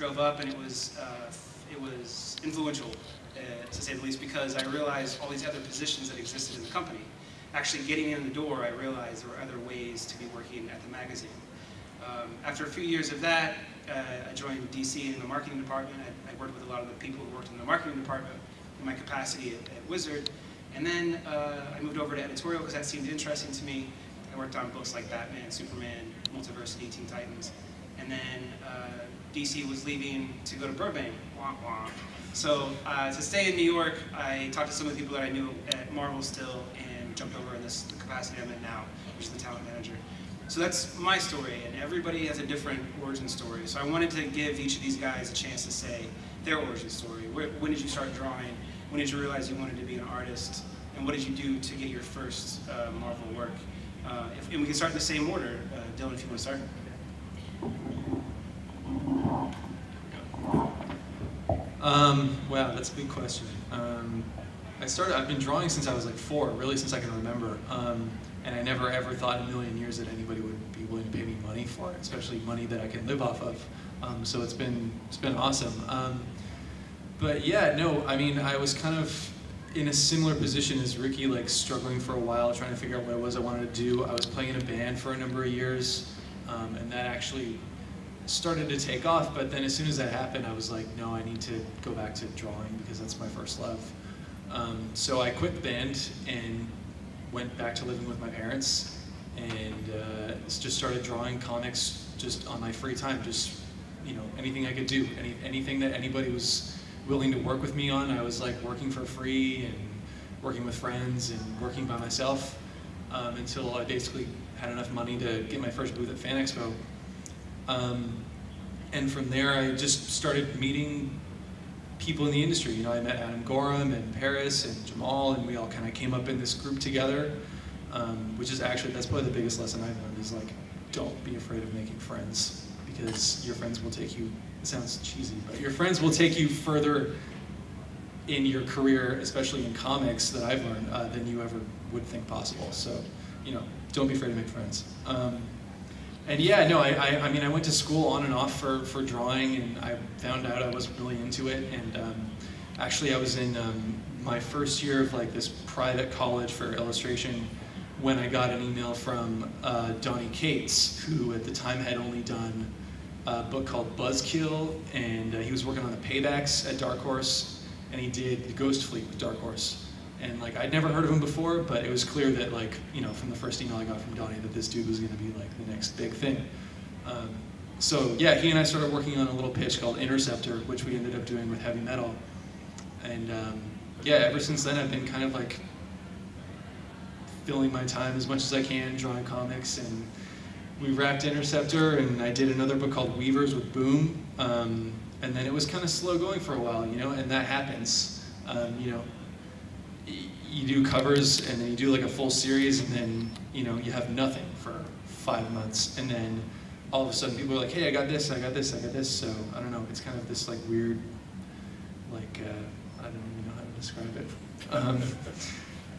drove up, and it was influential, to say the least, because I realized all these other positions that existed in the company. Actually getting in the door, I realized there were other ways to be working at the magazine. After a few years of that, I joined DC in the marketing department. I worked with a lot of the people who worked in the marketing department in my capacity at Wizard. And then I moved over to editorial because that seemed interesting to me. I worked on books like Batman, Superman, Multiversity, Teen Titans. And then DC was leaving to go to Burbank. Wah, wah. So to stay in New York, I talked to some of the people that I knew at Marvel still and jumped over in this capacity I'm in now, which is the talent manager. So that's my story, and everybody has a different origin story. So I wanted to give each of these guys a chance to say their origin story. When did you start drawing? When did you realize you wanted to be an artist? And what did you do to get your first Marvel work? And we can start in the same order. Dylan, if you want to start. Wow, that's a big question. I've been drawing since I was like 4, really since I can remember. And I never ever thought in a million years that anybody would be willing to pay me money for it, especially money that I can live off of. So it's been awesome. But yeah, no, I mean, I was kind of in a similar position as Ricky, like struggling for a while, trying to figure out what it was I wanted to do. I was playing in a band for a number of years, and that actually started to take off. But then as soon as that happened, I was like, no, I need to go back to drawing because that's my first love. So I quit the band and went back to living with my parents, and just started drawing comics just on my free time, just, you know, anything I could do, anything that anybody was willing to work with me on. I was like working for free and working with friends and working by myself until I basically had enough money to get my first booth at FanExpo. And from there I just started meeting people in the industry. You know, I met Adam Gorham and Paris and Jamal, and we all kind of came up in this group together, which is actually, that's probably the biggest lesson I've learned is like, don't be afraid of making friends, because your friends will take you, it sounds cheesy, but your friends will take you further in your career, especially in comics, that I've learned than you ever would think possible. So, you know, don't be afraid to make friends. And yeah, no, I mean, I went to school on and off for drawing, and I found out I wasn't really into it. And actually, I was in my first year of like this private college for illustration when I got an email from Donnie Cates, who at the time had only done a book called Buzzkill, and he was working on the Paybacks at Dark Horse, and he did the Ghost Fleet with Dark Horse. And like, I'd never heard of him before, but it was clear that, like, you know, from the first email I got from Donnie, that this dude was gonna be like the next big thing. So yeah, he and I started working on a little pitch called Interceptor, which we ended up doing with heavy metal. And yeah, ever since then I've been kind of like filling my time as much as I can, drawing comics, and we wrapped Interceptor, and I did another book called Weavers with Boom. And then it was kind of slow going for a while, you know, and that happens, you know. You do covers, and then you do like a full series, and then, you know, you have nothing for 5 months, and then all of a sudden people are like, hey, I got this, I got this, I got this. So I don't know, it's kind of this like weird, like, I don't even know how to describe it.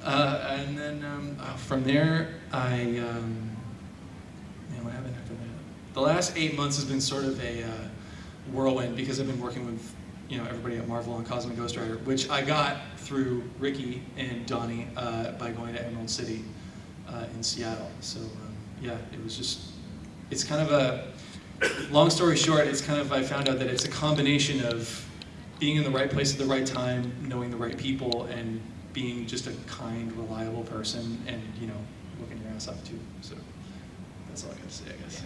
And then from there, man, what happened after that? The last 8 months has been sort of a whirlwind, because I've been working with, you know, everybody at Marvel on Cosmic Ghost Rider, which I got through Ricky and Donnie by going to Emerald City in Seattle. So yeah, it was just, it's kind of a, long story short, it's kind of, I found out that it's a combination of being in the right place at the right time, knowing the right people, and being just a kind, reliable person, and, you know, working your ass off too. So that's all I got to say, I guess.